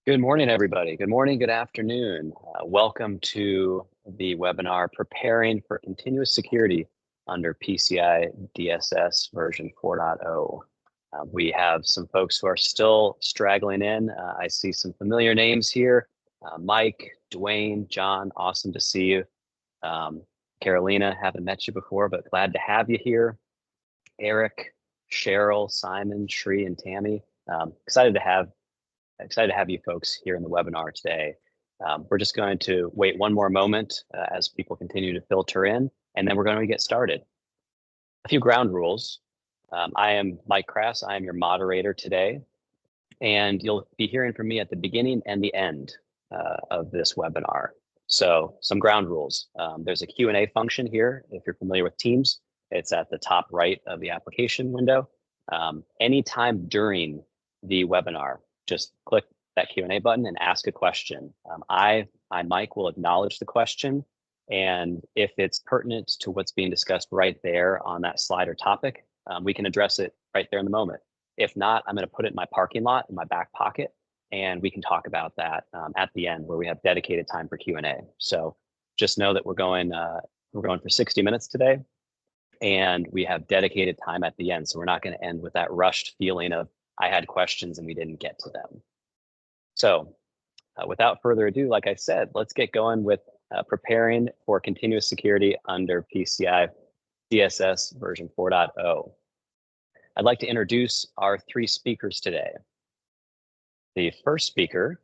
Good morning, everybody. Good morning, good afternoon. Welcome to the webinar, Preparing for Continuous Security under PCI DSS version 4.0. We have some folks who are still straggling in. I see some familiar names here. Mike, Dwayne, John, awesome to see you. Carolina, haven't met you before, but glad to have you here. Eric, Cheryl, Simon, Shree, and Tammy. Excited to have you folks here in the webinar today. We're just going to wait one more moment as people continue to filter in, and then we're going to get started. A few ground rules. I am Mike Krass. I am your moderator today, and you'll be hearing from me at the beginning and the end of this webinar. So some ground rules. There's a Q&A function here. If you're familiar with Teams, it's at the top right of the application window. Anytime during the webinar, just click that Q&A button and ask a question. Mike, will acknowledge the question. And if it's pertinent to what's being discussed right there on that slide or topic, we can address it right there in the moment. If not, I'm going to put it in my parking lot in my back pocket, and we can talk about that at the end where we have dedicated time for Q&A. So just know that we're going for 60 minutes today, and we have dedicated time at the end. So we're not going to end with that rushed feeling of I had questions and we didn't get to them. So without further ado, like I said, let's get going with preparing for continuous security under PCI DSS version 4.0. I'd like to introduce our three speakers today. The first speaker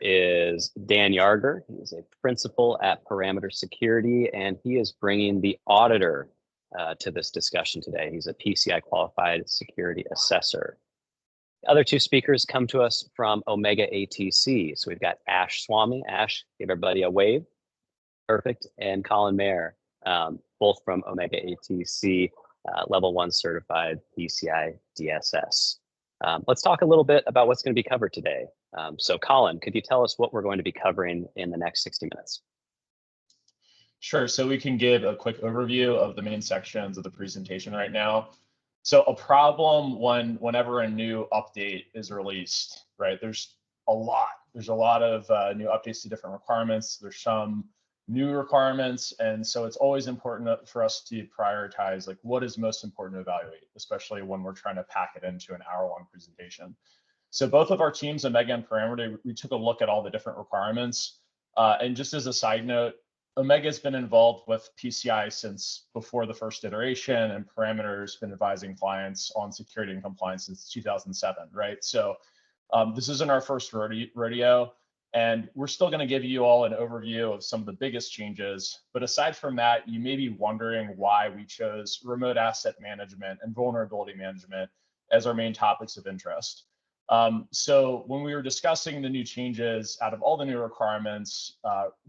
is Dan Yarger. He's a principal at Parameter Security, and he is bringing the auditor to this discussion today. He's a PCI qualified security assessor. The other two speakers come to us from Omega ATC. So we've got Ash Swami. Ash, give everybody a wave. Perfect. And Colin Mayer, both from Omega ATC, level 1 certified PCI DSS. Let's talk a little bit about what's going to be covered today. So Colin, could you tell us what we're going to be covering in the next 60 minutes? Sure. So we can give a quick overview of the main sections of the presentation right now. So a problem whenever a new update is released, right? There's a lot of new updates to different requirements. There's some new requirements, and so it's always important for us to prioritize like what is most important to evaluate, especially when we're trying to pack it into an hour-long presentation. So both of our teams, Omega and Parameter, we took a look at all the different requirements. And just as a side note, Omega's been involved with PCI since before the first iteration, and Parameter's been advising clients on security and compliance since 2007, right? So this isn't our first rodeo, and we're still going to give you all an overview of some of the biggest changes. But aside from that, you may be wondering why we chose remote asset management and vulnerability management as our main topics of interest. So when we were discussing the new changes, out of all the new requirements,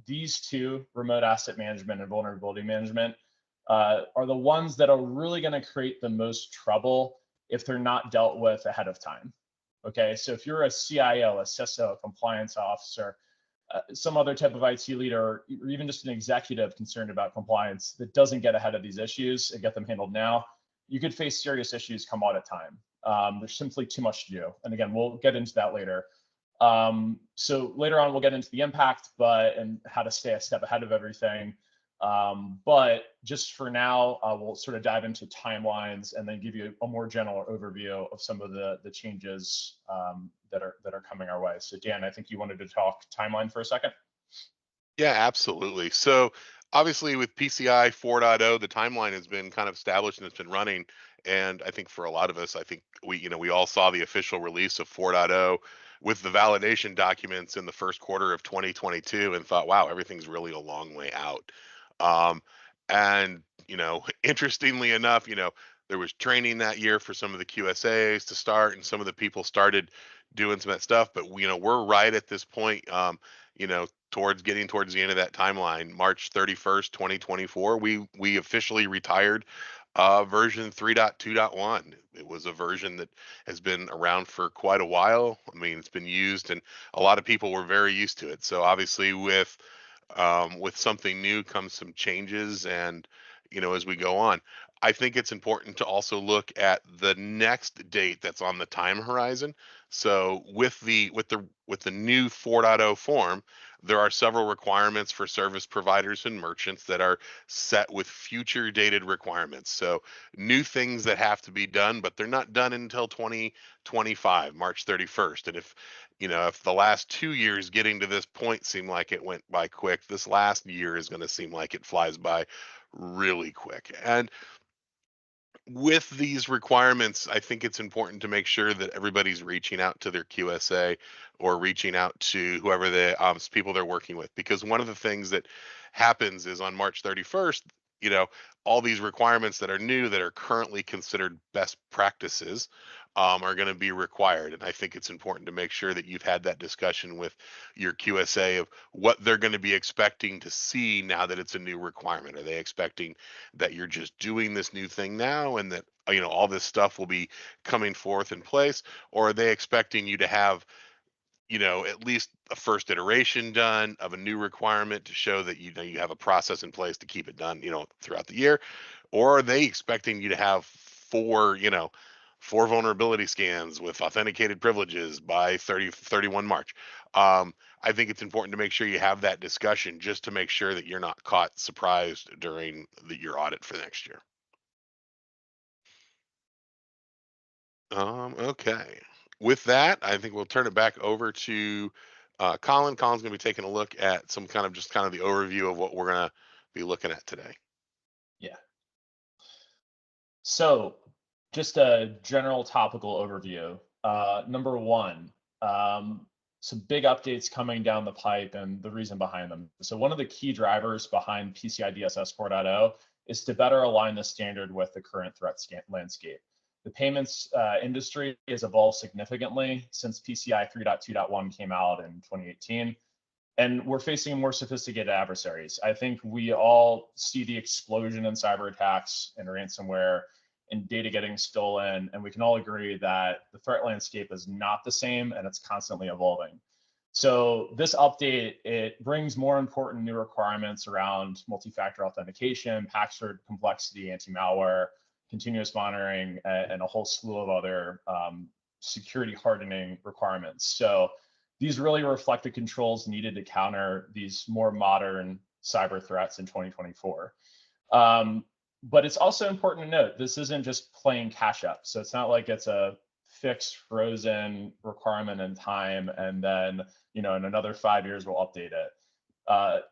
these two, remote asset management and vulnerability management, are the ones that are really going to create the most trouble if they're not dealt with ahead of time. Okay, so if you're a CIO, a CISO, a compliance officer, some other type of IT leader, or even just an executive concerned about compliance that doesn't get ahead of these issues and get them handled now, you could face serious issues come audit time. There's simply too much to do. And again, we'll get into that later. So later on, we'll get into the impact, and how to stay a step ahead of everything. But just for now, we'll sort of dive into timelines and then give you a more general overview of some of the changes that are coming our way. So Dan, I think you wanted to talk timeline for a second. Yeah, absolutely. So obviously with PCI 4.0, the timeline has been kind of established and it's been running. And I think for a lot of us, I think we all saw the official release of 4.0 with the validation documents in the first quarter of 2022 and thought, wow, everything's really a long way out. And interestingly enough, there was training that year for some of the QSAs to start, and some of the people started doing some of that stuff. But we're right at this point, towards the end of that timeline. March 31st, 2024, we officially retired version 3.2.1. It was a version that has been around for quite a while. I mean, it's been used, and a lot of people were very used to it. So obviously with something new comes some changes, and as we go on, I think it's important to also look at the next date that's on the time horizon. So with the new 4.0 form, there are several requirements for service providers and merchants that are set with future dated requirements. So new things that have to be done, but they're not done until 2025, March 31st. And if the last 2 years getting to this point seem like it went by quick, this last year is going to seem like it flies by really quick. And with these requirements, I think it's important to make sure that everybody's reaching out to their QSA or reaching out to whoever the people they're working with. Because one of the things that happens is on March 31st, all these requirements that are new that are currently considered best practices are going to be required. And I think it's important to make sure that you've had that discussion with your QSA of what they're going to be expecting to see now that it's a new requirement. Are they expecting that you're just doing this new thing now and that all this stuff will be coming forth in place, or are they expecting you to have at least a first iteration done of a new requirement to show that you have a process in place to keep it done throughout the year? Or are they expecting you to have four vulnerability scans with authenticated privileges by 31 March? I think it's important to make sure you have that discussion just to make sure that you're not caught surprised during your audit for next year. Okay. With that, I think we'll turn it back over to Colin. Colin's going to be taking a look at some kind of the overview of what we're going to be looking at today. Yeah. So just a general topical overview. Number one, some big updates coming down the pipe and the reason behind them. So one of the key drivers behind PCI DSS 4.0 is to better align the standard with the current threat landscape. The payments industry has evolved significantly since PCI 3.2.1 came out in 2018. And we're facing more sophisticated adversaries. I think we all see the explosion in cyber attacks and ransomware and data getting stolen. And we can all agree that the threat landscape is not the same and it's constantly evolving. So this update, it brings more important new requirements around multi-factor authentication, password complexity, anti-malware, continuous monitoring, and a whole slew of other security hardening requirements. So these really reflect the controls needed to counter these more modern cyber threats in 2024. But it's also important to note, this isn't just playing catch up. So it's not like it's a fixed frozen requirement in time and then, in another 5 years we'll update it.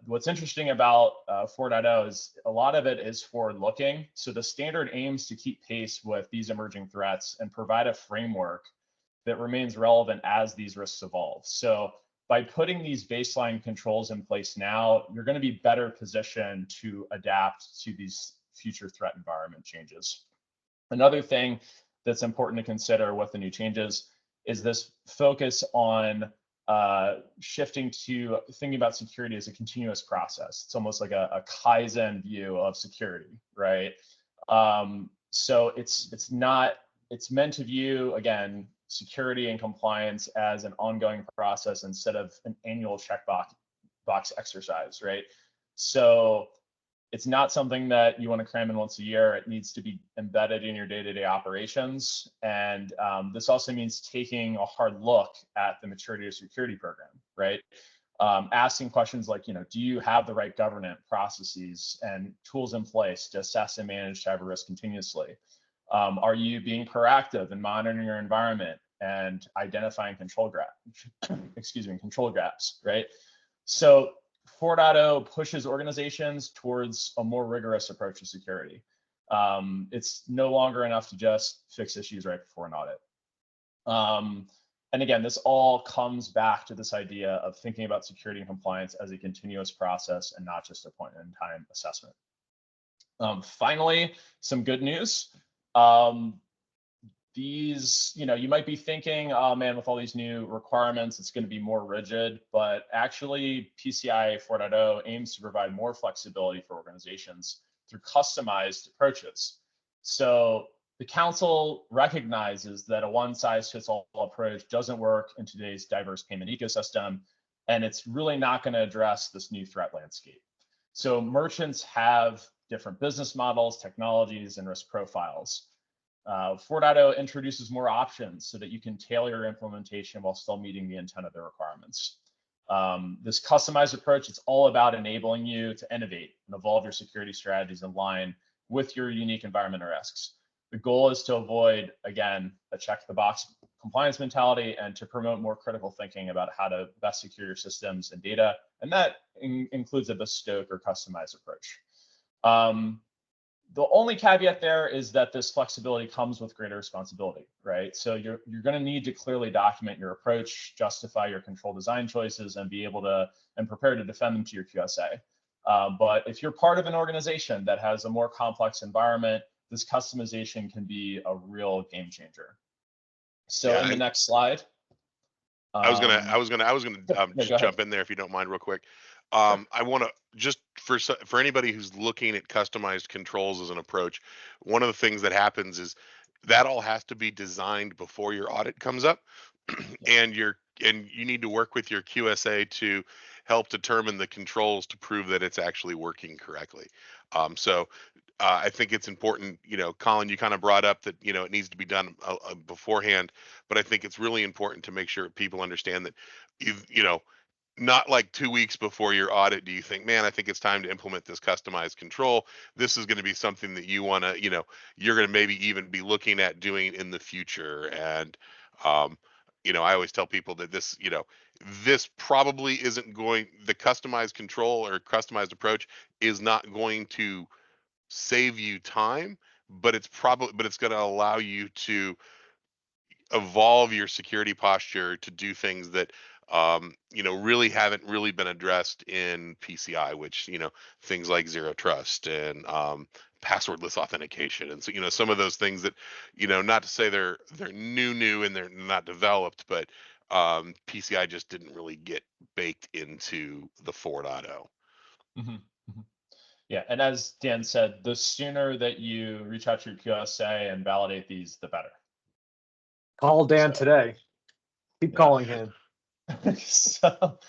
What's interesting about 4.0 is a lot of it is forward looking. So the standard aims to keep pace with these emerging threats and provide a framework that remains relevant as these risks evolve. So by putting these baseline controls in place now, you're going to be better positioned to adapt to these future threat environment changes. Another thing that's important to consider with the new changes is this focus on shifting to thinking about security as a continuous process. It's almost like a Kaizen view of security, right? So it's meant to view, again, security and compliance as an ongoing process instead of an annual checkbox exercise, right? So it's not something that you want to cram in once a year. It needs to be embedded in your day-to-day operations. And this also means taking a hard look at the maturity of security program, right? Asking questions like, do you have the right governance processes and tools in place to assess and manage cyber risk continuously? Are you being proactive in monitoring your environment and identifying control gaps, right? So 4.0 pushes organizations towards a more rigorous approach to security. It's no longer enough to just fix issues right before an audit. And again, this all comes back to this idea of thinking about security and compliance as a continuous process and not just a point-in-time assessment. Finally, some good news. These, you might be thinking, oh man, with all these new requirements, it's going to be more rigid, but actually PCI 4.0 aims to provide more flexibility for organizations through customized approaches. So the council recognizes that a one-size-fits-all approach doesn't work in today's diverse payment ecosystem, and it's really not going to address this new threat landscape. So merchants have different business models, technologies, and risk profiles. 4.0 introduces more options so that you can tailor your implementation while still meeting the intent of the requirements. This customized approach, it's all about enabling you to innovate and evolve your security strategies in line with your unique environment or risks. The goal is to avoid, again, a check the box compliance mentality and to promote more critical thinking about how to best secure your systems and data. And that includes a bespoke or customized approach. The only caveat there is that this flexibility comes with greater responsibility, right? So you're going to need to clearly document your approach, justify your control design choices, and be able to and prepare to defend them to your QSA. But if you're part of an organization that has a more complex environment, this customization can be a real game changer. So in the next slide, I was gonna just jump in there if you don't mind, real quick. Sure. I want to just for anybody who's looking at customized controls as an approach, one of the things that happens is that all has to be designed before your audit comes up, and you need to work with your QSA to help determine the controls to prove that it's actually working correctly. So I think it's important, Colin, you kind of brought up that, it needs to be done beforehand, but I think it's really important to make sure people understand that, not like 2 weeks before your audit do you think, man, I think it's time to implement this customized control. This is going to be something that you want to, you're going to maybe even be looking at doing in the future. And, I always tell people that this probably isn't the customized control or customized approach is not going to save you time, but it's going to allow you to evolve your security posture to do things that really haven't really been addressed in PCI, which things like zero trust and passwordless authentication, and so some of those things that not to say they're new and they're not developed, but PCI just didn't really get baked into the 4.0. Mm-hmm. Mm-hmm. Yeah, and as Dan said, the sooner that you reach out to your QSA and validate these, the better. Call Dan today. Keep calling him. So,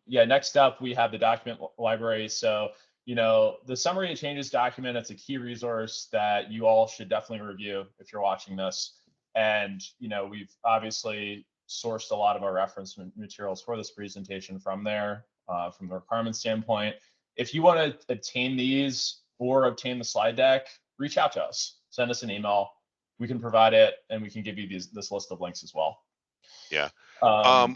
next up we have the document library. So, the summary of changes document, it's a key resource that you all should definitely review if you're watching this. And, we've obviously sourced a lot of our reference materials for this presentation from there, from the requirement standpoint. If you want to obtain these or obtain the slide deck, reach out to us, send us an email. We can provide it, and we can give you this list of links as well. Yeah. I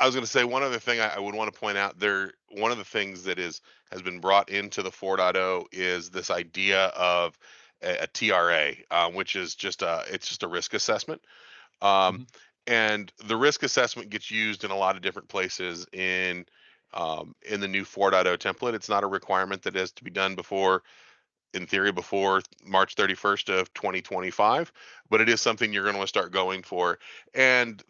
was going to say one other thing I would want to point out there. One of the things that has been brought into the 4.0 is this idea of a TRA, which is just a risk assessment. And the risk assessment gets used in a lot of different places in the new 4.0 template. It's not a requirement that has to be done in theory before March 31st of 2025, but it is something you're going to start going for. And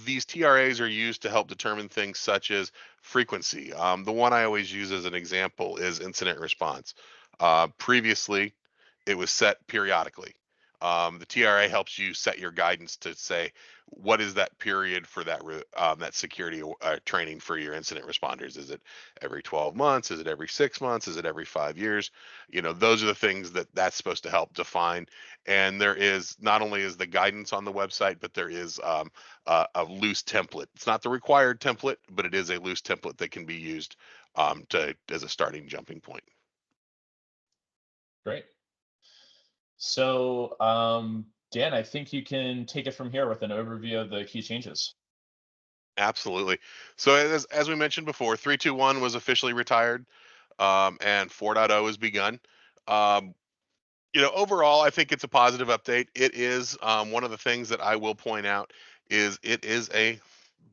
these TRAs are used to help determine things such as frequency. The one I always use as an example is incident response. Previously, it was set periodically. The TRA helps you set your guidance to say, what is that period for that security training for your incident responders? Is it every 12 months? Is it every 6 months? Is it every 5 years? Those are the things that's supposed to help define. And there is not only is the guidance on the website, but there is a loose template. It's not the required template, but it is a loose template that can be used as a starting jumping point. Great. So, Dan, I think you can take it from here with an overview of the key changes. Absolutely. So as we mentioned before, 3.2.1 was officially retired, and 4.0 has begun. Overall, I think it's a positive update. It is one of the things that I will point out is it is a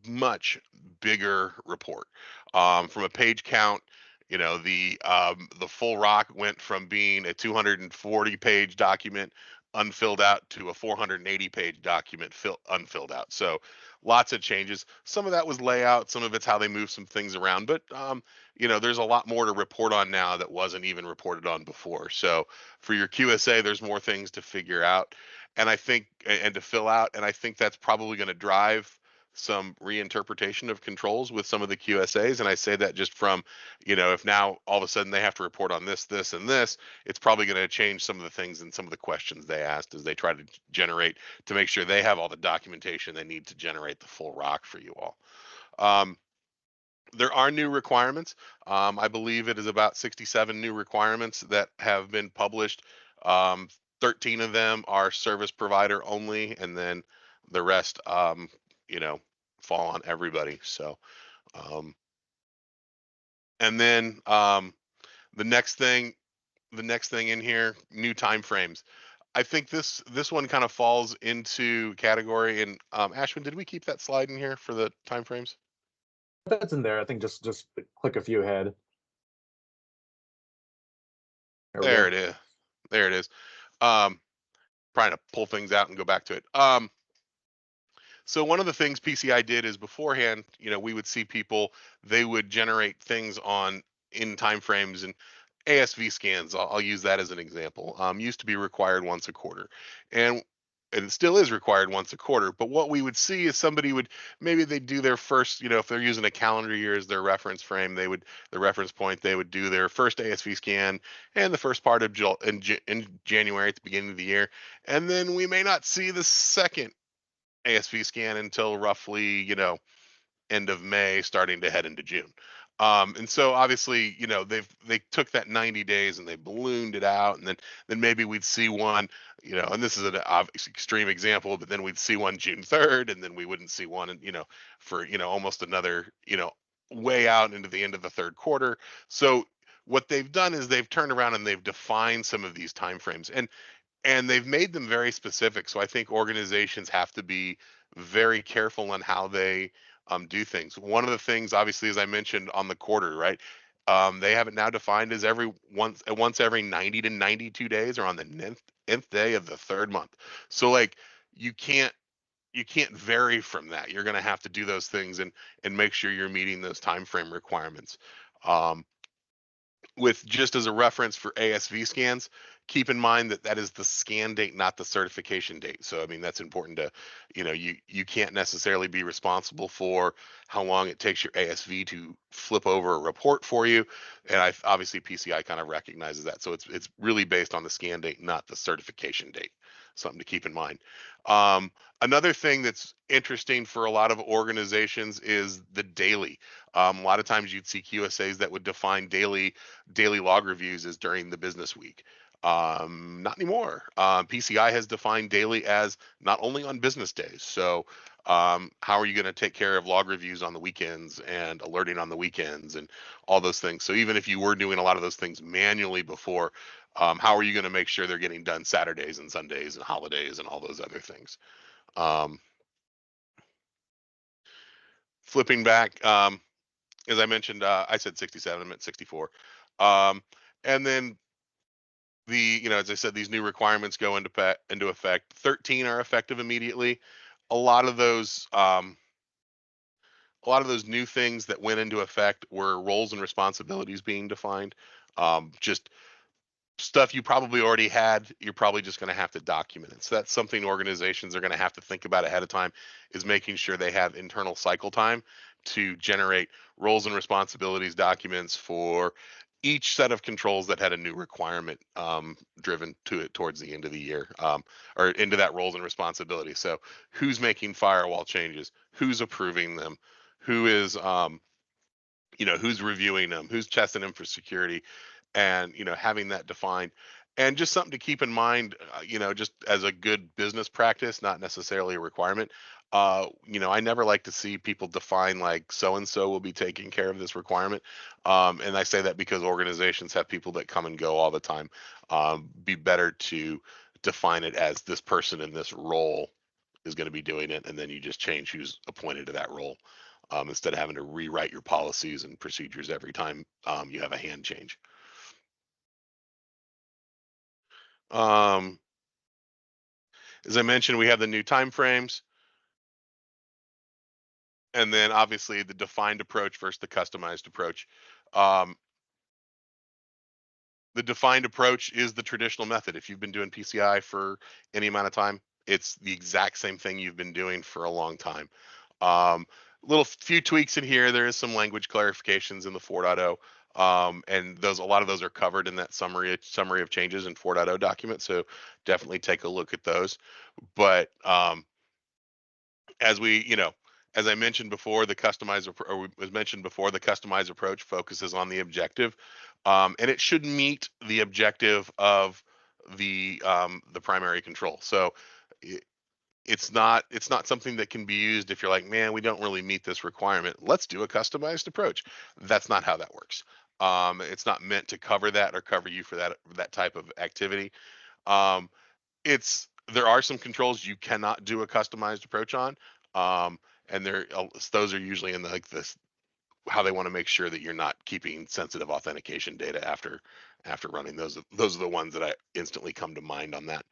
much bigger report. From a page count, the full rock went from being a 240-page document unfilled out to a 480-page document unfilled out. So lots of changes. Some of that was layout, some of it's how they move some things around, but there's a lot more to report on now that wasn't even reported on before. So for your QSA, there's more things to figure out and to fill out, and I think that's probably going to drive some reinterpretation of controls with some of the QSAs. And I say that just from, if now all of a sudden they have to report on this, this, and this, it's probably going to change some of the things and some of the questions they asked as they try to generate to make sure they have all the documentation they need to generate the full rock for you all. There are new requirements. I believe it is about 67 new requirements that have been published. 13 of them are service provider only, and then the rest, fall on everybody. So, and then the next thing in here, new timeframes. I think this one kind of falls into category. And Ashwin, did we keep that slide in here for the timeframes? That's in there. I think just click a few ahead. There it is. There it is. Trying to pull things out and go back to it. So one of the things PCI did is beforehand, we would see people, they would generate things in timeframes, and ASV scans, I'll use that as an example, used to be required once a quarter. And it still is required once a quarter. But what we would see is somebody maybe they'd do their first, if they're using a calendar year as their reference frame, the reference point, they would do their first ASV scan and the first part of in January at the beginning of the year. And then we may not see the second ASV scan until roughly, end of May, starting to head into June. And so obviously, they took that 90 days and they ballooned it out, and then maybe we'd see one, and this is an extreme example, but then we'd see one June 3rd, and then we wouldn't see one, for almost another, way out into the end of the third quarter. So what they've done is they've turned around and they've defined some of these timeframes, and they've made them very specific. So I think organizations have to be very careful on how they do things. One of the things, obviously, as I mentioned on the quarter, right? They have it now defined as once every 90 to 92 days, or on the nth day of the third month. So like you can't vary from that. You're going to have to do those things and make sure you're meeting those time frame requirements. With just as a reference for ASV scans, keep in mind that is the scan date, not the certification date. So, I mean, that's important to, you can't necessarily be responsible for how long it takes your ASV to flip over a report for you. And obviously PCI kind of recognizes that. So it's really based on the scan date, not the certification date. Something to keep in mind. Another thing that's interesting for a lot of organizations is the daily. A lot of times you'd see QSAs that would define daily log reviews as during the business week. Not anymore. PCI has defined daily as not only on business days. So how are you going to take care of log reviews on the weekends and alerting on the weekends and all those things? So even if you were doing a lot of those things manually before, how are you going to make sure they're getting done Saturdays and Sundays and holidays and all those other things? Flipping back, as I mentioned, I said 67, I meant 64. And then as I said, these new requirements go into effect. 13 are effective immediately. A lot of those new things that went into effect were roles and responsibilities being defined. Just stuff you probably already had, you're probably just going to have to document it. So that's something organizations are going to have to think about ahead of time, is making sure they have internal cycle time to generate roles and responsibilities documents for each set of controls that had a new requirement driven to it towards the end of the year, or into that roles and responsibilities. So who's making firewall changes, who's approving them, who is who's reviewing them, who's testing them for security, and having that defined. And just something to keep in mind, just as a good business practice, not necessarily a requirement. I never like to see people define like so and so will be taking care of this requirement. And I say that because organizations have people that come and go all the time. Be better to define it as this person in this role is going to be doing it, and then you just change who's appointed to that role, instead of having to rewrite your policies and procedures every time you have a hand change. As I mentioned, we have the new timeframes, and then obviously the defined approach versus the customized approach. The defined approach is the traditional method. If you've been doing PCI for any amount of time, it's the exact same thing you've been doing for a long time. Little few tweaks in here. There is some language clarifications in the 4.0. And a lot of those are covered in that summary of changes in 4.0 document. So definitely take a look at those. But as I mentioned before, the customized approach focuses on the objective, and it should meet the objective of the primary control. So it's not something that can be used if you're like, man, we don't really meet this requirement, let's do a customized approach. That's not how that works. It's not meant to cover that or cover you for that type of activity. There are some controls you cannot do a customized approach on, and those are usually in this how they want to make sure that you're not keeping sensitive authentication data after running. Those are the ones that I instantly come to mind on that.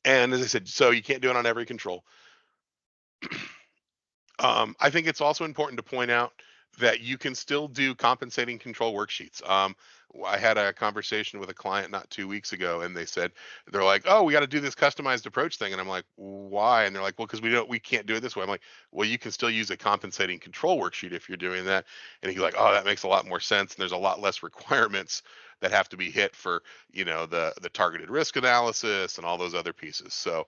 And as I said, so you can't do it on every control. I think it's also important to point out that you can still do compensating control worksheets. I had a conversation with a client not 2 weeks ago, and they're like, "Oh, we got to do this customized approach thing," and I'm like, "Why?" And they're like, "Well, because we can't do it this way." I'm like, "Well, you can still use a compensating control worksheet if you're doing that." And he's like, "Oh, that makes a lot more sense. And there's a lot less requirements that have to be hit for the targeted risk analysis and all those other pieces." So.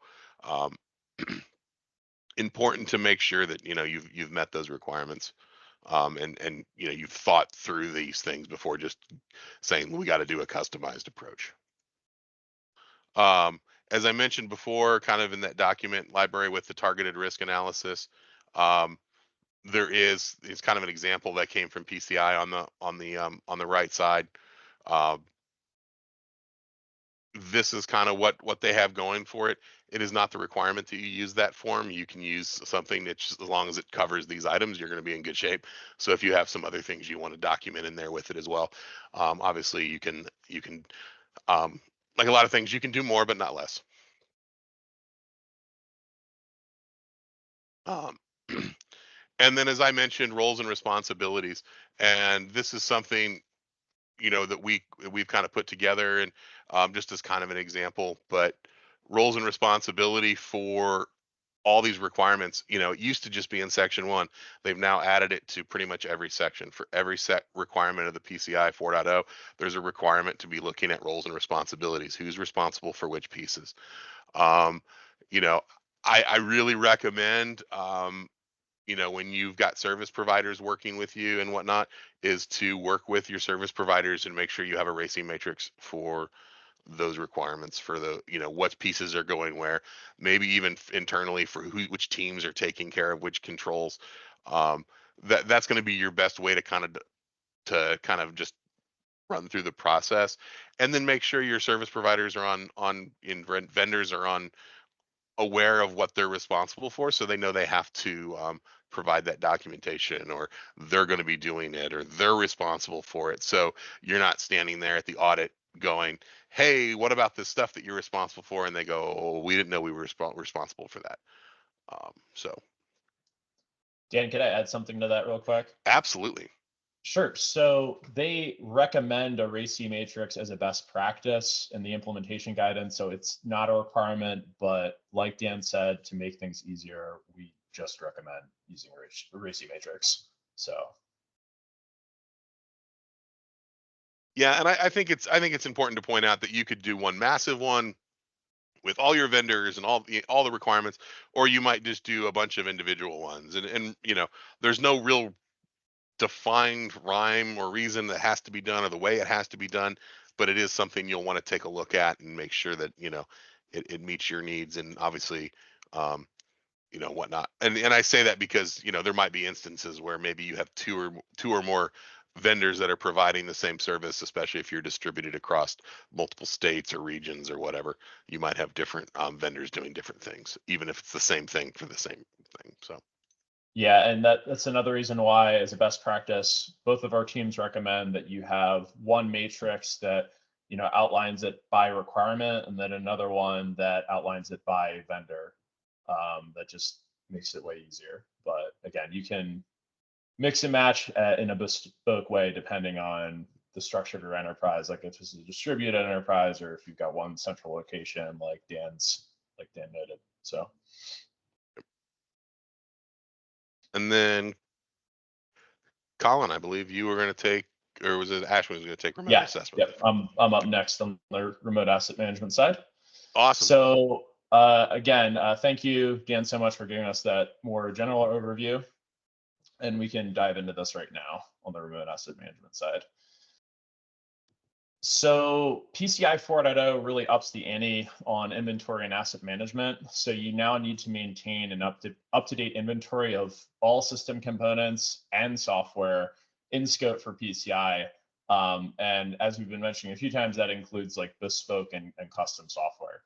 Important to make sure that you've met those requirements, and you've thought through these things before just saying we got to do a customized approach. As I mentioned before, kind of in that document library with the targeted risk analysis, it's kind of an example that came from PCI on the right side. This is kind of what they have going for it. It is not the requirement that you use that form. You can use something that as long as it covers these items, you're going to be in good shape. So if you have some other things you want to document in there with it as well, obviously you can like a lot of things, you can do more but not less. And then, as I mentioned, roles and responsibilities, and this is something that we've kind of put together, and just as kind of an example, but roles and responsibility for all these requirements, it used to just be in section 1. They've now added it to pretty much every section. For every set requirement of the PCI 4.0, there's a requirement to be looking at roles and responsibilities. Who's responsible for which pieces? I really recommend, when you've got service providers working with you and whatnot, is to work with your service providers and make sure you have a racing matrix for those requirements, for what pieces are going where, maybe even internally for which teams are taking care of which controls. That's going to be your best way to kind of just run through the process, and then make sure your service providers are vendors are on aware of what they're responsible for, so they know they have to provide that documentation, or they're going to be doing it, or they're responsible for it. So you're not standing there at the audit going, "Hey, what about this stuff that you're responsible for?" And they go, "Oh, we didn't know we were responsible for that." So Dan, could I add something to that real quick? absolutely. Sure. So they recommend a RACI matrix as a best practice in the implementation guidance. So it's not a requirement, but like Dan said, to make things easier, we just recommend using a RACI matrix. So. Yeah, and I think it's important to point out that you could do one massive one with all your vendors and all the requirements, or you might just do a bunch of individual ones, and there's no real defined rhyme or reason that has to be done or the way it has to be done, but it is something you'll want to take a look at and make sure that it meets your needs, and obviously whatnot. And I say that because there might be instances where maybe you have two or more vendors that are providing the same service, especially if you're distributed across multiple states or regions or whatever. You might have different vendors doing different things, even if it's the same thing for the same thing. So Yeah, and that's another reason why, as a best practice, both of our teams recommend that you have one matrix that outlines it by requirement, and then another one that outlines it by vendor. That just makes it way easier. But again, you can mix and match in a bespoke way depending on the structure of your enterprise, like if it's a distributed enterprise or if you've got one central location, like Dan noted. So. And then Colin, I believe you were going to take, or was it Ashwin was going to take remote Yeah, assessment? yep. I'm up next on the remote asset management side. Awesome. So again, thank you, Dan, so much for giving us that more general overview. And we can dive into this right now on the remote asset management side. So PCI 4.0 really ups the ante on inventory and asset management. So you now need to maintain an up-to-date inventory of all system components and software in scope for PCI. And as we've been mentioning a few times, that includes like bespoke and custom software.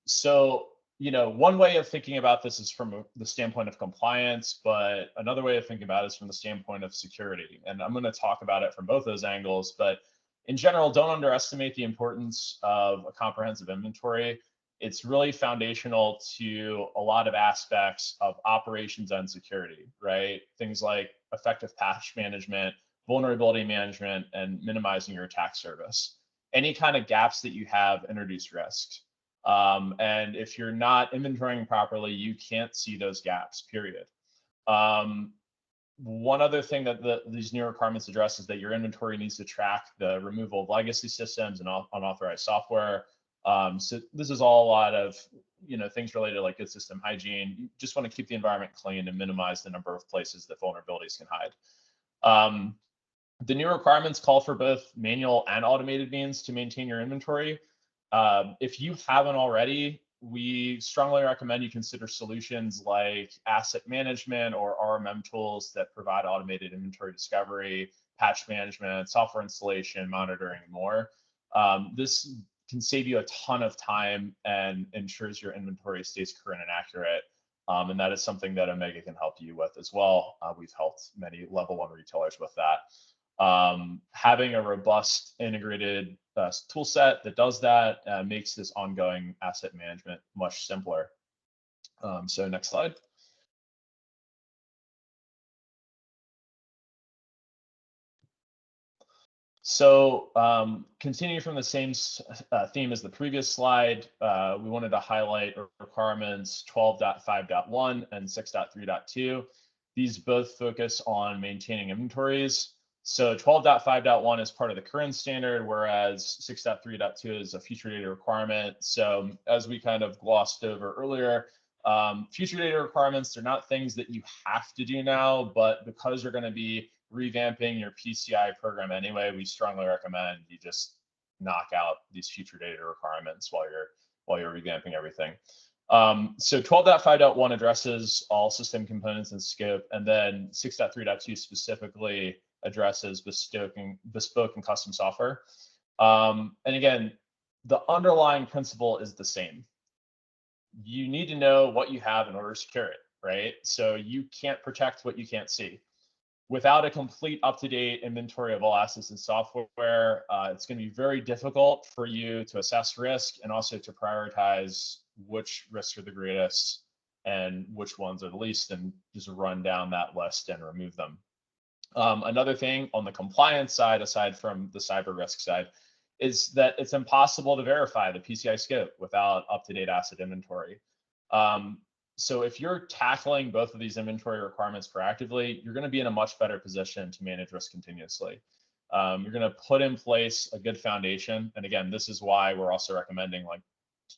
So, you know, one way of thinking about this is from the standpoint of compliance, but another way of thinking about it is from the standpoint of security. And I'm going to talk about it from both those angles, but in general, don't underestimate the importance of a comprehensive inventory. It's really foundational to a lot of aspects of operations and security, right? Things like effective patch management, vulnerability management, and minimizing your attack surface. Any kind of gaps that you have introduce risks. And if you're not inventorying properly, you can't see those gaps, period. One other thing that these new requirements address is that your inventory needs to track the removal of legacy systems and unauthorized software. So this is all a lot of things related to like good system hygiene. You just want to keep the environment clean and minimize the number of places that vulnerabilities can hide. The new requirements call for both manual and automated means to maintain your inventory. If you haven't already, we strongly recommend you consider solutions like asset management or RMM tools that provide automated inventory discovery, patch management, software installation, monitoring, and more. This can save you a ton of time and ensures your inventory stays current and accurate. And that is something that Omega can help you with as well. We've helped many level 1 retailers with that. Having a robust integrated tool set that does that makes this ongoing asset management much simpler. So next slide. So continuing from the same theme as the previous slide, we wanted to highlight requirements 12.5.1 and 6.3.2. These both focus on maintaining inventories. So 12.5.1 is part of the current standard, whereas 6.3.2 is a future data requirement. So as we kind of glossed over earlier, future data requirements, they're not things that you have to do now, but because you're going to be revamping your PCI program anyway, we strongly recommend you just knock out these future data requirements while you're revamping everything. So 12.5.1 addresses all system components and scope, and then 6.3.2 specifically addresses bespoke and custom software. And again, the underlying principle is the same. You need to know what you have in order to secure it, right? So you can't protect what you can't see. Without a complete up-to-date inventory of all assets and software, it's going to be very difficult for you to assess risk and also to prioritize which risks are the greatest and which ones are the least, and just run down that list and remove them. Another thing on the compliance side, aside from the cyber risk side, is that it's impossible to verify the PCI scope without up-to-date asset inventory. So if you're tackling both of these inventory requirements proactively, you're going to be in a much better position to manage risk continuously. You're going to put in place a good foundation. And again, this is why we're also recommending, like,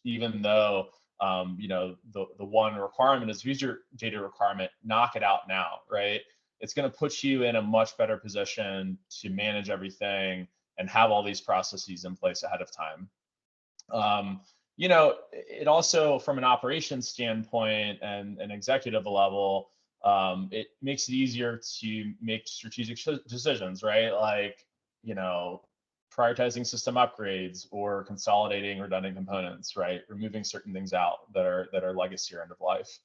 even though the one requirement is user data requirement, knock it out now, right? It's going to put you in a much better position to manage everything and have all these processes in place ahead of time. It also, from an operations standpoint and an executive level, it makes it easier to make strategic decisions, right? Like, prioritizing system upgrades or consolidating redundant components, right? Removing certain things out that are legacy or end of life.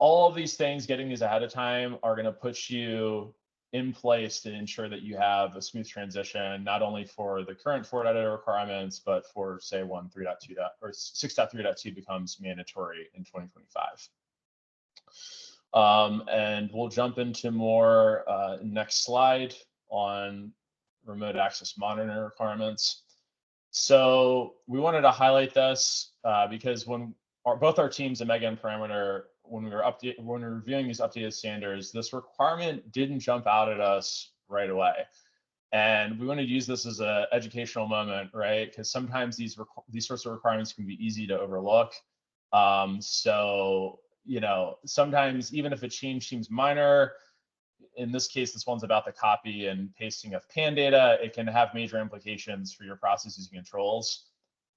All of these things, getting these ahead of time, are going to put you in place to ensure that you have a smooth transition, not only for the current 4.0 requirements, but for, say, 3.2 or 6.3.2 becomes mandatory in 2025. And we'll jump into more next slide on remote access monitoring requirements. So we wanted to highlight this because when both our teams, Omega and Parameter, when we were reviewing these updated standards, this requirement didn't jump out at us right away. And we want to use this as an educational moment, right? Because sometimes these sorts of requirements can be easy to overlook. So, you know, sometimes even if a change seems minor, in this case, this one's about the copy and pasting of PAN data, it can have major implications for your processes and controls.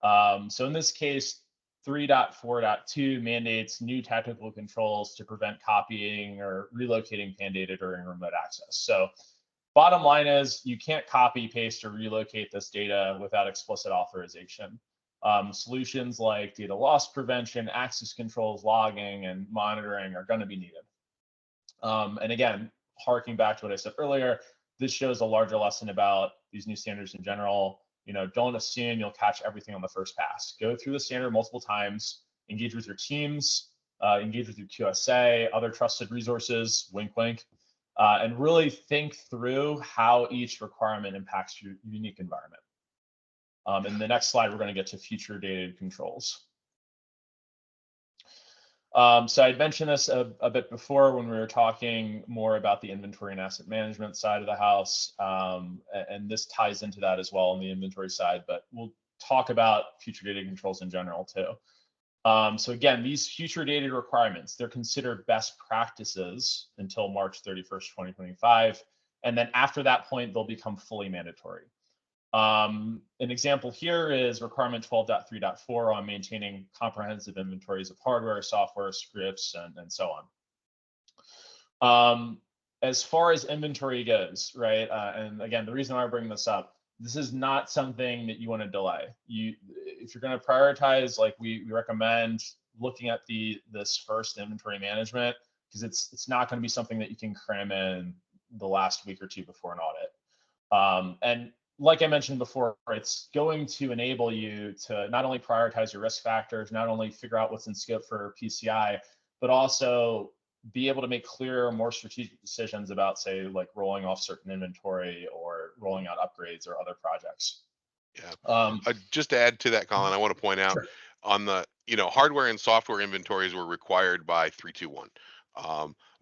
So in this case, 3.4.2 mandates new technical controls to prevent copying or relocating PAN data during remote access. So bottom line is you can't copy, paste, or relocate this data without explicit authorization. Solutions like data loss prevention, access controls, logging, and monitoring are going to be needed. And again, harking back to what I said earlier, this shows a larger lesson about these new standards in general. You know, don't assume you'll catch everything on the first pass. Go through the standard multiple times, engage with your teams, engage with your QSA, other trusted resources, wink, wink, and really think through how each requirement impacts your unique environment. In the next slide, we're going to get to future dated controls. So I'd mentioned this a bit before when we were talking more about the inventory and asset management side of the house, and this ties into that as well on the inventory side, but we'll talk about future dated controls in general too. So again, these future dated requirements, they're considered best practices until March 31st, 2025. And then after that point, they'll become fully mandatory. An example here is requirement 12.3.4 on maintaining comprehensive inventories of hardware, software, scripts, and so on. As far as inventory goes, right? And again, the reason why I bring this up, this is not something that you want to delay. If you're going to prioritize, like we recommend looking at this first inventory management, because it's not going to be something that you can cram in the last week or two before an audit. And like I mentioned before, it's going to enable you to not only prioritize your risk factors, not only figure out what's in scope for PCI, but also be able to make clearer, more strategic decisions about, say, like rolling off certain inventory or rolling out upgrades or other projects. Yeah. Just to add to that, Colin, I want to point out Sure. on the, hardware and software inventories were required by 321.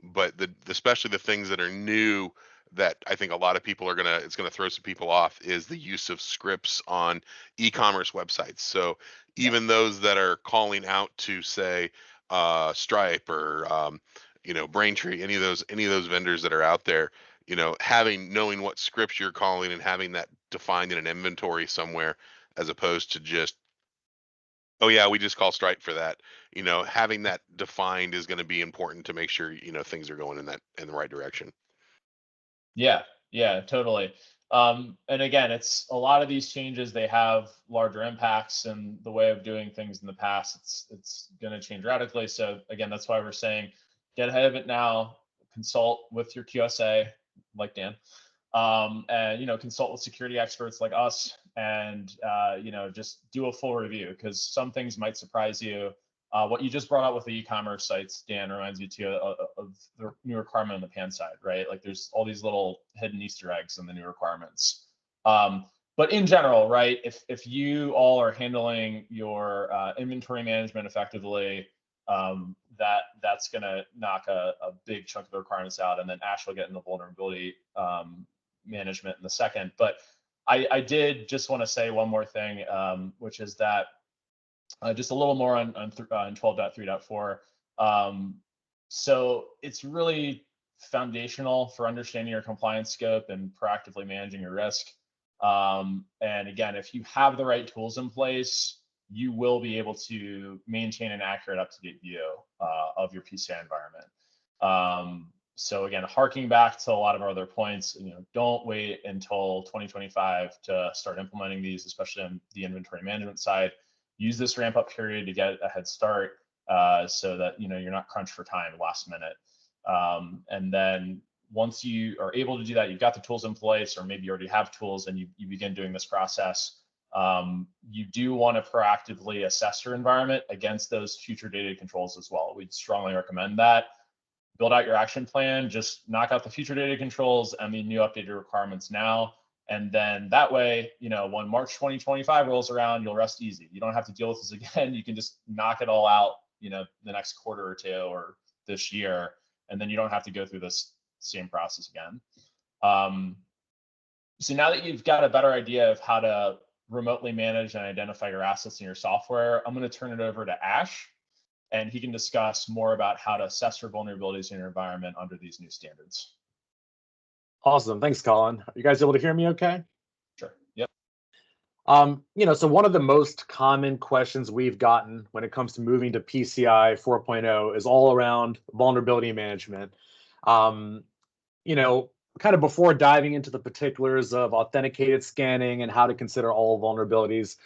But especially the things that are new that I think a lot of people it's gonna throw some people off is the use of scripts on e-commerce websites. So even those that are calling out to say Stripe or Braintree, any of those vendors that are out there, knowing what scripts you're calling and having that defined in an inventory somewhere, as opposed to just, oh yeah, we just call Stripe for that. Having that defined is going to be important to make sure things are going in the right direction. Yeah, totally. And again, it's a lot of these changes, they have larger impacts, and the way of doing things in the past, it's going to change radically. So again, that's why we're saying get ahead of it now, consult with your QSA like Dan, and consult with security experts like us, and just do a full review, because some things might surprise you. What you just brought out with the e-commerce sites, Dan, reminds me too of the new requirement on the PAN side, right? Like there's all these little hidden Easter eggs in the new requirements. But in general, right, if you all are handling your inventory management effectively, that's going to knock a big chunk of the requirements out, and then Ash will get into vulnerability management in a second. But I did just want to say one more thing, which is that just a little more on 12.3.4. So it's really foundational for understanding your compliance scope and proactively managing your risk. And again, if you have the right tools in place, you will be able to maintain an accurate, up-to-date view of your PCI environment. So again, harking back to a lot of our other points, don't wait until 2025 to start implementing these, especially on the inventory management side. Use this ramp up period to get a head start, so that you're not crunched for time last minute. And then once you are able to do that, you've got the tools in place, or maybe you already have tools and you begin doing this process. You do want to proactively assess your environment against those future dated controls as well. We'd strongly recommend that. Build out your action plan, just knock out the future dated controls and the new updated requirements now, And then that way, when March 2025 rolls around, you'll rest easy. You don't have to deal with this again. You can just knock it all out, the next quarter or two or this year, and then you don't have to go through this same process again. So now that you've got a better idea of how to remotely manage and identify your assets in your software, I'm going to turn it over to Ash, and he can discuss more about how to assess for vulnerabilities in your environment under these new standards. Awesome. Thanks, Colin. Are you guys able to hear me okay? Sure. Yep. So one of the most common questions we've gotten when it comes to moving to PCI 4.0 is all around vulnerability management. Kind of before diving into the particulars of authenticated scanning and how to consider all vulnerabilities,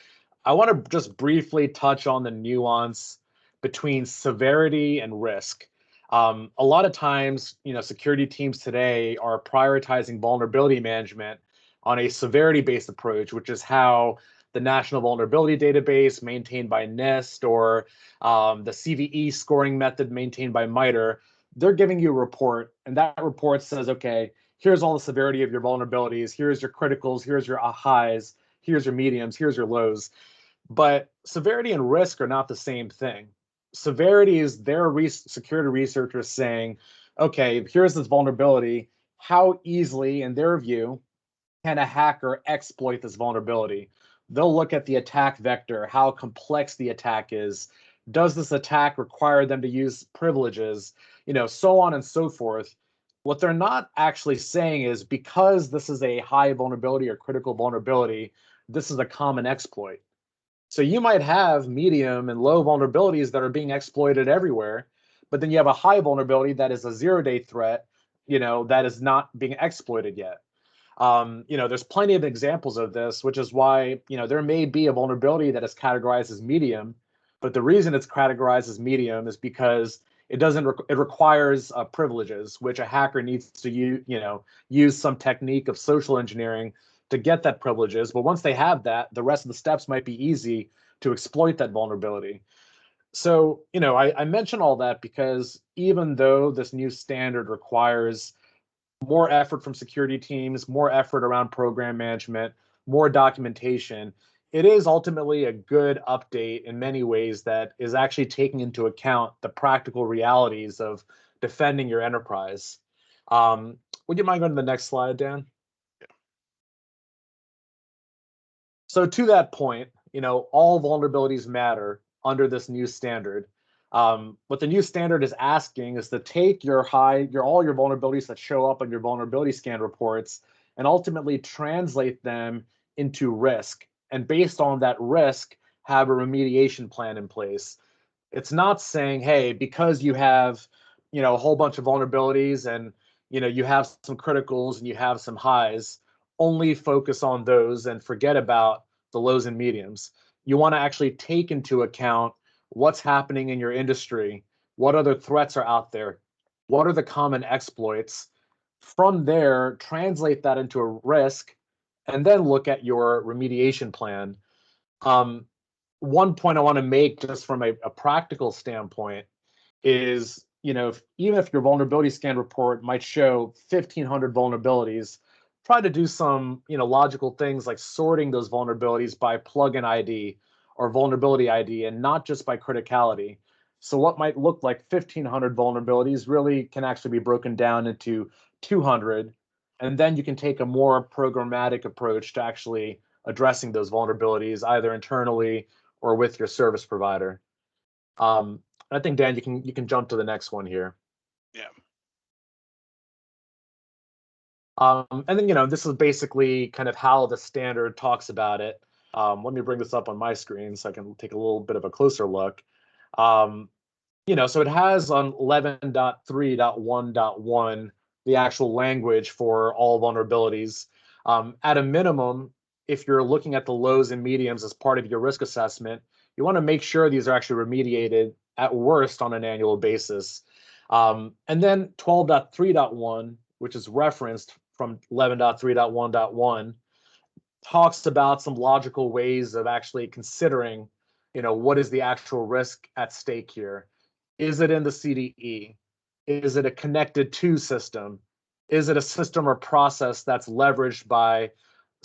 I want to just briefly touch on the nuance between severity and risk. A lot of times, security teams today are prioritizing vulnerability management on a severity-based approach, which is how the National Vulnerability Database maintained by NIST or the CVE scoring method maintained by MITRE. They're giving you a report, and that report says, okay, here's all the severity of your vulnerabilities, here's your criticals, here's your highs, here's your mediums, here's your lows. But severity and risk are not the same thing. Severity is their security researchers saying, okay, here's this vulnerability. How easily, in their view, can a hacker exploit this vulnerability? They'll look at the attack vector, how complex the attack is. Does this attack require them to use privileges? So on and so forth. What they're not actually saying is because this is a high vulnerability or critical vulnerability, this is a common exploit. So you might have medium and low vulnerabilities that are being exploited everywhere, but then you have a high vulnerability that is a zero-day threat, that is not being exploited yet. There's plenty of examples of this, which is why, there may be a vulnerability that is categorized as medium, but the reason it's categorized as medium is because it requires privileges, which a hacker needs to use some technique of social engineering to get that privileges. But once they have that, the rest of the steps might be easy to exploit that vulnerability. So, I mention all that because even though this new standard requires more effort from security teams, more effort around program management, more documentation, it is ultimately a good update in many ways that is actually taking into account the practical realities of defending your enterprise. Would you mind going to the next slide, Dan? Yeah. So to that point, all vulnerabilities matter under this new standard. What the new standard is asking is to take all your vulnerabilities that show up on your vulnerability scan reports and ultimately translate them into risk. And based on that risk, have a remediation plan in place. It's not saying, hey, because you have, a whole bunch of vulnerabilities and, you have some criticals and you have some highs, only focus on those and forget about the lows and mediums. You want to actually take into account what's happening in your industry, what other threats are out there, what are the common exploits. From there, translate that into a risk, and then look at your remediation plan. One point I want to make just from a practical standpoint is, even if your vulnerability scan report might show 1,500 vulnerabilities, try to do some, logical things like sorting those vulnerabilities by plugin ID or vulnerability ID and not just by criticality. So what might look like 1,500 vulnerabilities really can actually be broken down into 200. And then you can take a more programmatic approach to actually addressing those vulnerabilities, either internally or with your service provider. I think, Dan, you can jump to the next one here. Yeah. And then, this is basically kind of how the standard talks about it. Let me bring this up on my screen so I can take a little bit of a closer look. So it has on 11.3.1.1 the actual language for all vulnerabilities. At a minimum, if you're looking at the lows and mediums as part of your risk assessment, you want to make sure these are actually remediated at worst on an annual basis. And then 12.3.1, which is referenced from 11.3.1.1, talks about some logical ways of actually considering, what is the actual risk at stake here? Is it in the CDE? Is it a connected to system? Is it a system or process that's leveraged by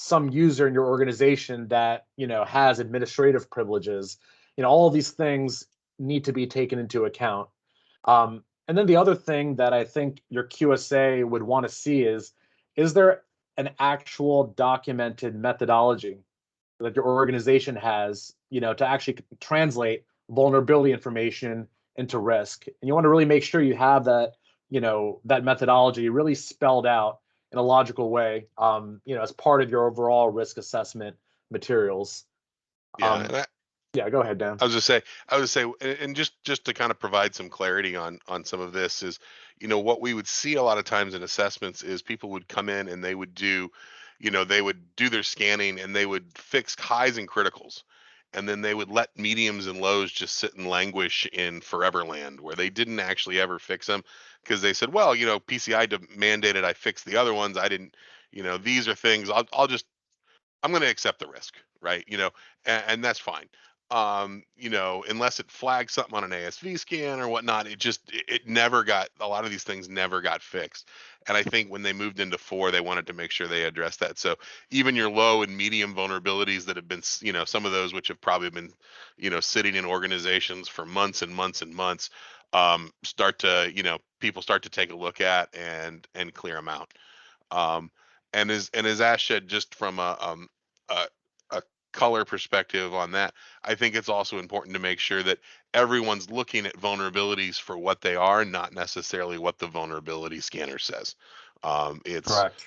some user in your organization that, has administrative privileges. All of these things need to be taken into account. And then the other thing that I think your QSA would want to see is there an actual documented methodology that your organization has, to actually translate vulnerability information into risk? And you want to really make sure you have that, that methodology really spelled out in a logical way, as part of your overall risk assessment materials. Yeah, Yeah, go ahead, Dan. I was just say, and just to kind of provide some clarity on some of this is, what we would see a lot of times in assessments is people would come in and they would do, they would do their scanning and they would fix highs and criticals, and then they would let mediums and lows just sit and languish in forever land where they didn't actually ever fix them because they said, well, PCI mandated I fix the other ones. I didn't, these are things I'm going to accept the risk, right? And that's fine. Unless it flags something on an ASV scan or whatnot, it never got, a lot of these things never got fixed. And I think when they moved into 4, they wanted to make sure they addressed that. So even your low and medium vulnerabilities that have been, some of those which have probably been, sitting in organizations for months and months and months, start to, people start to take a look at and clear them out. And as Ash said, just from a color perspective on that, I think it's also important to make sure that everyone's looking at vulnerabilities for what they are, not necessarily what the vulnerability scanner says. It's Correct.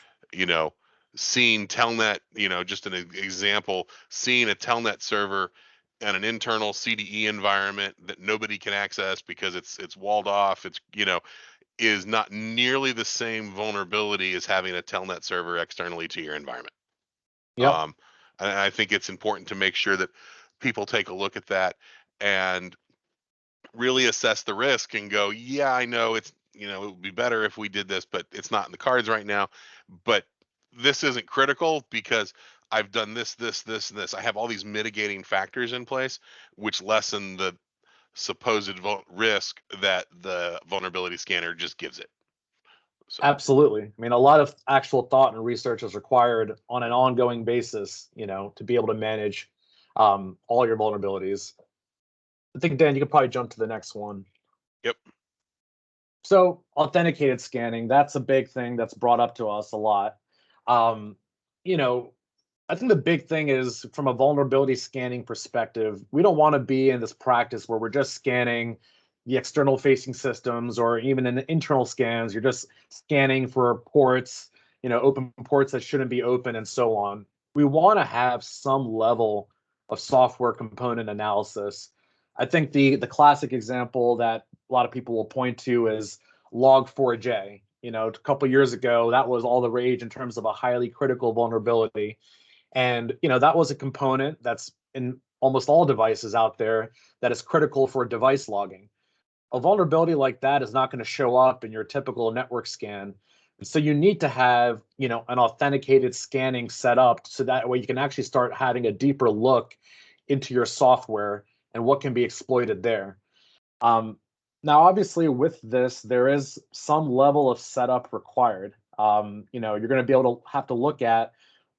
Seeing Telnet, just an example, seeing a Telnet server and an internal CDE environment that nobody can access because it's walled off. It's is not nearly the same vulnerability as having a Telnet server externally to your environment. Yep. And I think it's important to make sure that people take a look at that and really assess the risk and go, yeah, I know it would be better if we did this, but it's not in the cards right now. But this isn't critical because I've done this, this, this, and this. I have all these mitigating factors in place, which lessen the supposed risk that the vulnerability scanner just gives it. So. Absolutely. I mean, a lot of actual thought and research is required on an ongoing basis, to be able to manage all your vulnerabilities. I think, Dan, you could probably jump to the next one. Yep. So authenticated scanning, that's a big thing that's brought up to us a lot. I think the big thing is from a vulnerability scanning perspective, we don't want to be in this practice where we're just scanning the external facing systems, or even in the internal scans, you're just scanning for ports, open ports that shouldn't be open and so on. We want to have some level of software component analysis. I think the classic example that a lot of people will point to is Log4j. A couple years ago, that was all the rage in terms of a highly critical vulnerability. And, that was a component that's in almost all devices out there that is critical for device logging. A vulnerability like that is not going to show up in your typical network scan. And so you need to have, an authenticated scanning set up so that way you can actually start having a deeper look into your software and what can be exploited there. Now, obviously, with this, there is some level of setup required. You're going to be able to have to look at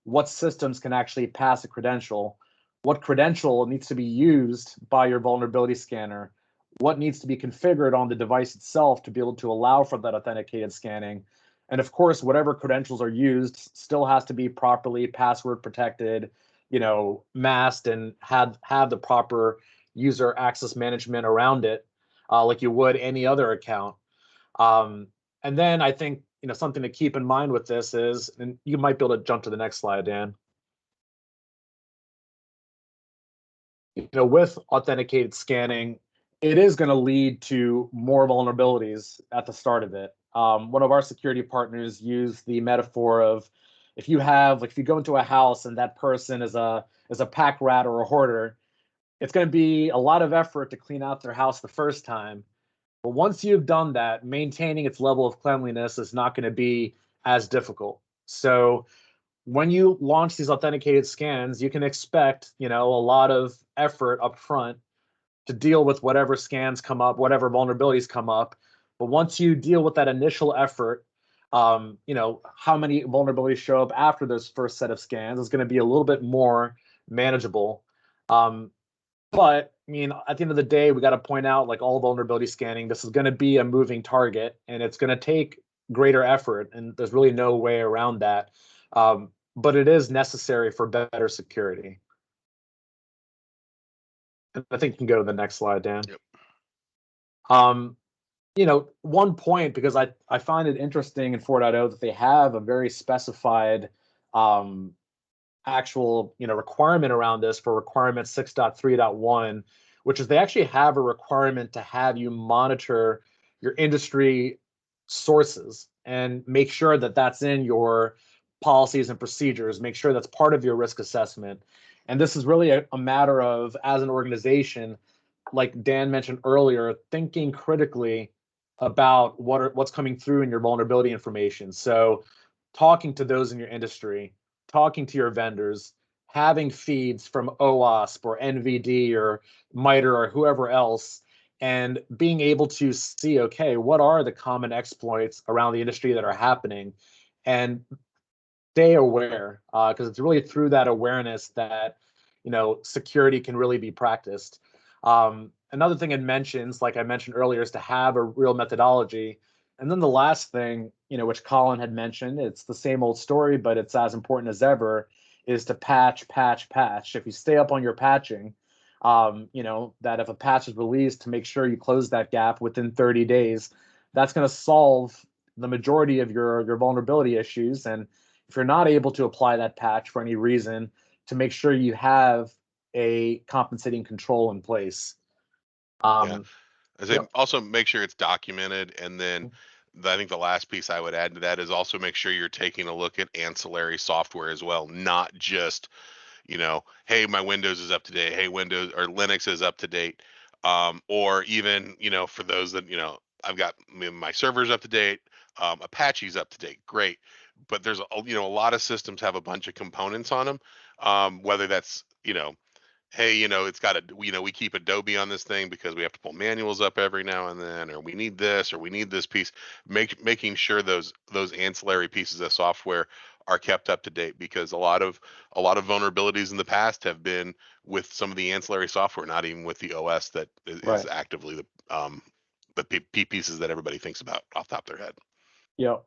what systems can actually pass a credential, what credential needs to be used by your vulnerability scanner, what needs to be configured on the device itself to be able to allow for that authenticated scanning. And of course, whatever credentials are used still has to be properly password protected, masked, and have the proper user access management around it, like you would any other account. And then I think, something to keep in mind with this is, and you might be able to jump to the next slide, Dan. With authenticated scanning, it is going to lead to more vulnerabilities at the start of it. One of our security partners used the metaphor of if you go into a house and that person is a pack rat or a hoarder, it's going to be a lot of effort to clean out their house the first time. But once you've done that, maintaining its level of cleanliness is not going to be as difficult. So when you launch these authenticated scans, you can expect, a lot of effort up front to deal with whatever scans come up, whatever vulnerabilities come up. But once you deal with that initial effort, how many vulnerabilities show up after those first set of scans is going to be a little bit more manageable. But I mean, at the end of the day, we got to point out, like all vulnerability scanning, this is going to be a moving target, and it's going to take greater effort, and there's really no way around that. But it is necessary for better security. And I think you can go to the next slide, Dan. Yep. One point, because I find it interesting in 4.0 that they have a very specified actual requirement around this for requirement 6.3.1, which is they actually have a requirement to have you monitor your industry sources and make sure that that's in your policies and procedures, make sure that's part of your risk assessment. And this is really a matter of, as an organization, like Dan mentioned earlier, thinking critically about what's coming through in your vulnerability information. So talking to those in your industry, talking to your vendors, having feeds from OWASP or NVD or MITRE or whoever else, and being able to see, okay, what are the common exploits around the industry that are happening, and stay aware, because it's really through that awareness that security can really be practiced. Another thing it mentions, like I mentioned earlier, is to have a real methodology. And then the last thing, which Colin had mentioned, it's the same old story, but it's as important as ever, is to patch. If you stay up on your patching, that if a patch is released, to make sure you close that gap within 30 days, that's going to solve the majority of your vulnerability issues. And if you're not able to apply that patch for any reason, to make sure you have a compensating control in place. As I also make sure it's documented, and then I think the last piece I would add to that is also make sure you're taking a look at ancillary software as well, not just hey, my Windows is up to date, hey, Windows or Linux is up to date, or even for those that I've got my servers up to date, Apache's up to date, great, but there's a lot of systems have a bunch of components on them, whether that's hey, it's got we keep Adobe on this thing because we have to pull manuals up every now and then, or we need this, or we need this piece. Making sure those ancillary pieces of software are kept up to date, because a lot of vulnerabilities in the past have been with some of the ancillary software, not even with the OS that is actively the pieces that everybody thinks about off the top of their head. Yeah.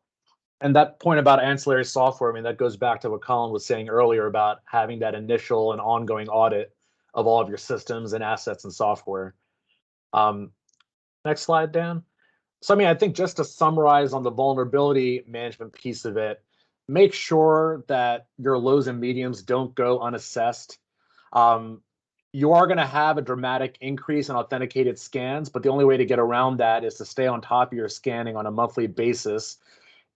And that point about ancillary software, I mean, that goes back to what Colin was saying earlier about having that initial and ongoing audit of all of your systems and assets and software. Next slide, Dan. So, I mean, I think just to summarize on the vulnerability management piece of it, make sure that your lows and mediums don't go unassessed. You are going to have a dramatic increase in authenticated scans, but the only way to get around that is to stay on top of your scanning on a monthly basis.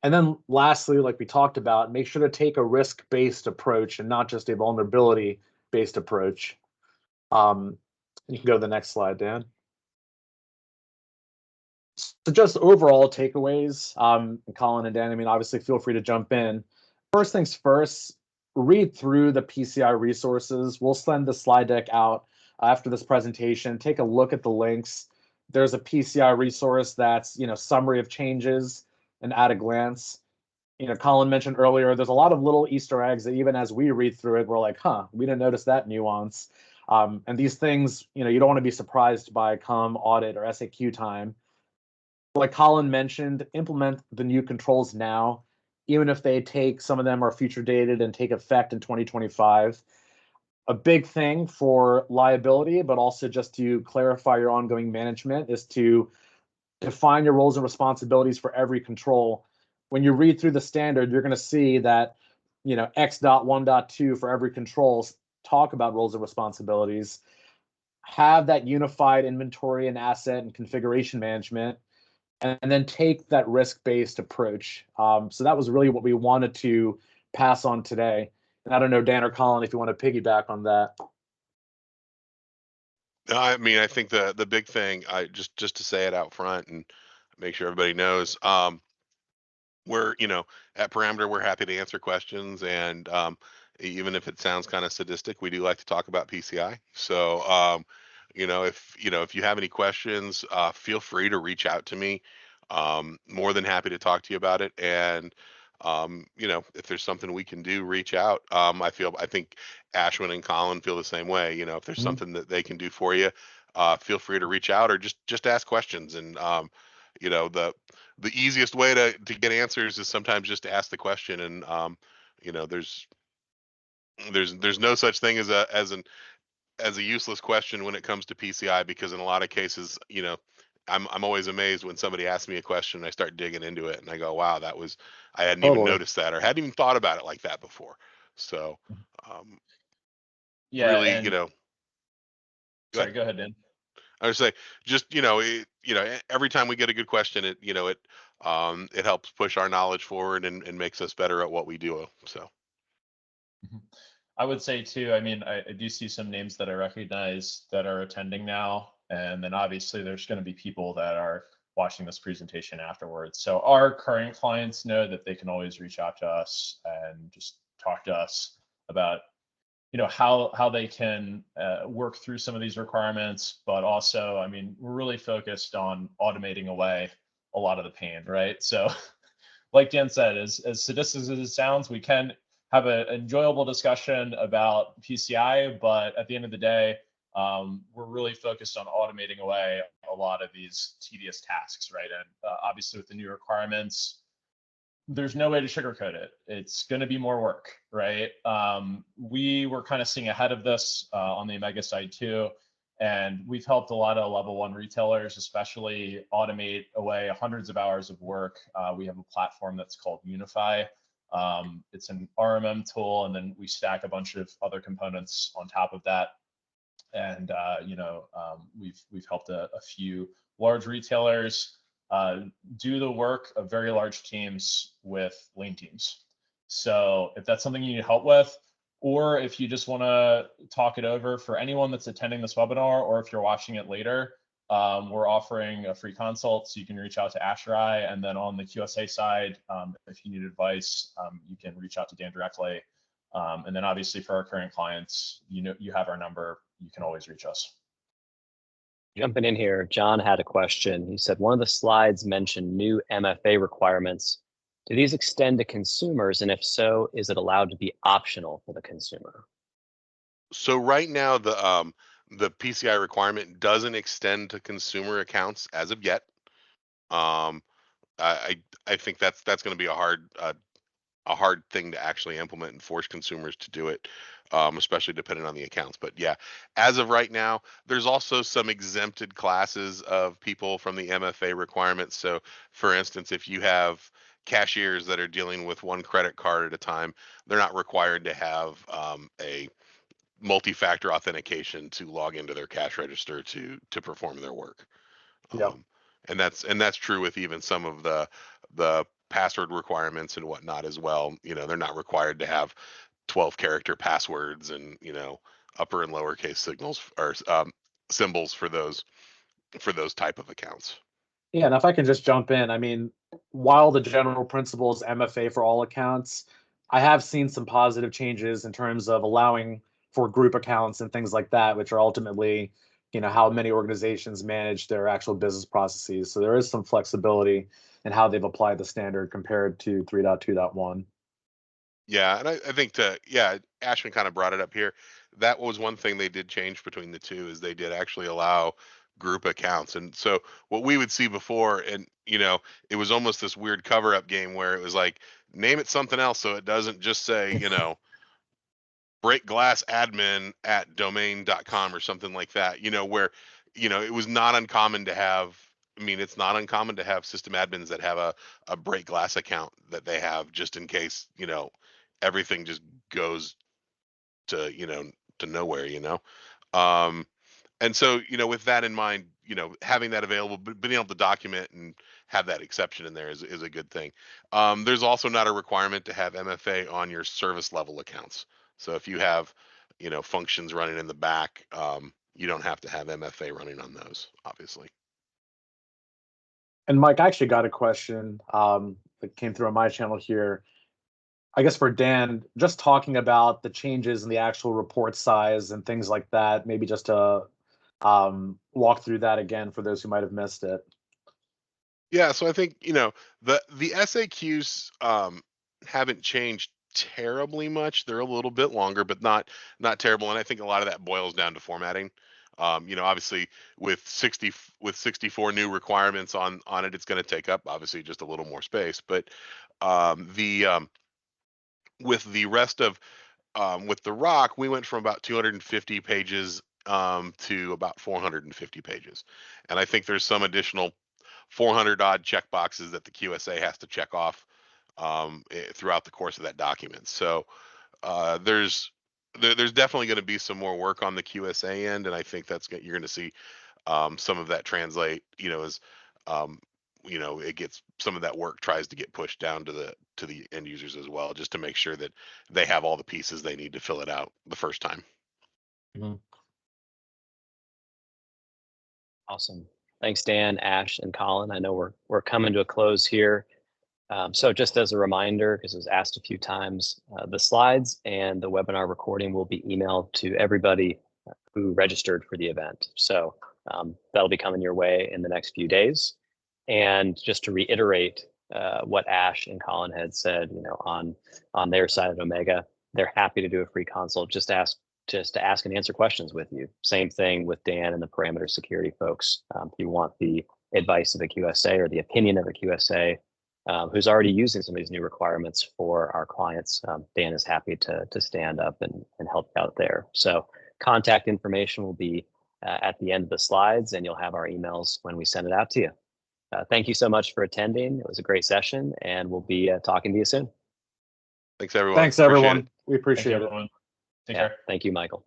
And then lastly, like we talked about, make sure to take a risk-based approach and not just a vulnerability-based approach. You can go to the next slide, Dan. So just overall takeaways, Colin and Dan, I mean, obviously feel free to jump in. First things first, read through the PCI resources. We'll send the slide deck out after this presentation. Take a look at the links. There's a PCI resource that's, summary of changes and at a glance. Colin mentioned earlier, there's a lot of little Easter eggs that even as we read through it, we're like, we didn't notice that nuance. And these things, you don't want to be surprised by come audit or SAQ time. Like Colin mentioned, implement the new controls now, even if some of them are future dated and take effect in 2025. A big thing for liability, but also just to clarify your ongoing management, is to define your roles and responsibilities for every control. When you read through the standard, you're going to see that, X.1.2 for every control talk about roles and responsibilities. Have that unified inventory and asset and configuration management, and then take that risk-based approach. So that was really what we wanted to pass on today. And I don't know, Dan or Colin, if you want to piggyback on that. No, I mean, I think the big thing, I just to say it out front and make sure everybody knows, we're at Parameter, we're happy to answer questions, and even if it sounds kind of sadistic, we do like to talk about PCI. So if you have any questions, feel free to reach out to me. More than happy to talk to you about it. And you know, if there's something we can do, reach out. I think Ashwin and Colin feel the same way. You know, if there's something that they can do for you, feel free to reach out or just ask questions. And you know, the easiest way to get answers is sometimes just to ask the question. And you know, there's no such thing as a useless question when it comes to PCI, because in a lot of cases, you know, I'm always amazed when somebody asks me a question and I start digging into it and I go, wow, I hadn't even Totally. noticed that or hadn't even thought about it like that before. So Yeah, really, and you know, sorry, go ahead, Dan. I would say just, you know, every time we get a good question, it helps push our knowledge forward and makes us better at what we do. So. I would say too, I mean, I do see some names that I recognize that are attending now. And then obviously there's going to be people that are watching this presentation afterwards. So our current clients know that they can always reach out to us and just talk to us about, you know, how they can work through some of these requirements. But also, I mean, we're really focused on automating away a lot of the pain, right? So like Dan said, as sadistic as it sounds, we can have an enjoyable discussion about PCI, but at the end of the day, we're really focused on automating away a lot of these tedious tasks, right? And obviously with the new requirements, there's no way to sugarcoat it. It's going to be more work, right? We were kind of seeing ahead of this on the Omega side too. And we've helped a lot of level 1 retailers, especially automate away hundreds of hours of work. We have a platform that's called Unify. It's an RMM tool, and then we stack a bunch of other components on top of that. And you know, we've helped a few large retailers do the work of very large teams with lean teams. So if that's something you need help with, or if you just want to talk it over, for anyone that's attending this webinar, or if you're watching it later, we're offering a free consult, so you can reach out to Asherai. And then on the QSA side, if you need advice, you can reach out to Dan directly. And then obviously for our current clients, you know, you have our number, you can always reach us. Jumping in here, John had a question. He said, one of the slides mentioned new MFA requirements. Do these extend to consumers? And if so, is it allowed to be optional for the consumer? So right now, the PCI requirement doesn't extend to consumer accounts as of yet. I think that's going to be a hard thing to actually implement and force consumers to do it, especially depending on the accounts. But yeah, as of right now, there's also some exempted classes of people from the MFA requirements. So for instance, if you have cashiers that are dealing with one credit card at a time, they're not required to have a multi-factor authentication to log into their cash register to perform their work. Yeah. And that's true with even some of the password requirements and whatnot as well. You know, they're not required to have 12 character passwords and, you know, upper and lowercase signals or symbols for those type of accounts. Yeah, and if I can just jump in, I mean, while the general principle is MFA for all accounts, I have seen some positive changes in terms of allowing for group accounts and things like that, which are ultimately, you know, how many organizations manage their actual business processes. So there is some flexibility in how they've applied the standard compared to 3.2.1. Yeah, and I think Ashwin kind of brought it up here. That was one thing they did change between the two, is they did actually allow group accounts. And so what we would see before, and you know, it was almost this weird cover up game where it was like, name it something else so it doesn't just say, you know, breakglassadmin@domain.com or something like that, you know, where, you know, it was not uncommon to have, I mean, it's not uncommon to have system admins that have a break glass account that they have just in case, you know, everything just goes to, you know, to nowhere, you know. And so, you know, with that in mind, you know, having that available, being able to document and have that exception in there is a good thing. There's also not a requirement to have MFA on your service level accounts. So if you have, you know, functions running in the back, you don't have to have MFA running on those, obviously. And Mike, I actually got a question that came through on my channel here. I guess for Dan, just talking about the changes in the actual report size and things like that, maybe just to walk through that again for those who might have missed it. Yeah, so I think, the SAQs haven't changed terribly much. They're a little bit longer, but not terrible. And I think a lot of that boils down to formatting. Obviously with 64 new requirements on it, it's going to take up obviously just a little more space. But the with the rest of with the rock, we went from about 250 pages to about 450 pages, and I think there's some additional 400 odd check boxes that the QSA has to check off throughout the course of that document. So there's definitely going to be some more work on the QSA end, and I think you're going to see some of that translate. As it gets some of that work tries to get pushed down to the end users as well, just to make sure that they have all the pieces they need to fill it out the first time. Mm-hmm. Awesome. Thanks, Dan, Ash, and Colin. I know we're coming to a close here. So just as a reminder, because it was asked a few times, the slides and the webinar recording will be emailed to everybody who registered for the event. So that'll be coming your way in the next few days. And just to reiterate what Ash and Colin had said, on their side of Omega, they're happy to do a free consult. Just to ask and answer questions with you. Same thing with Dan and the parameter security folks. If you want the advice of a QSA or the opinion of a QSA who's already using some of these new requirements for our clients, Dan is happy to stand up and help out there. So contact information will be at the end of the slides, and you'll have our emails when we send it out to you. Thank you so much for attending. It was a great session, and we'll be talking to you soon. Thanks, everyone. Thanks, everyone. We appreciate it. Everyone. Take Yeah, care. thank you, Michael.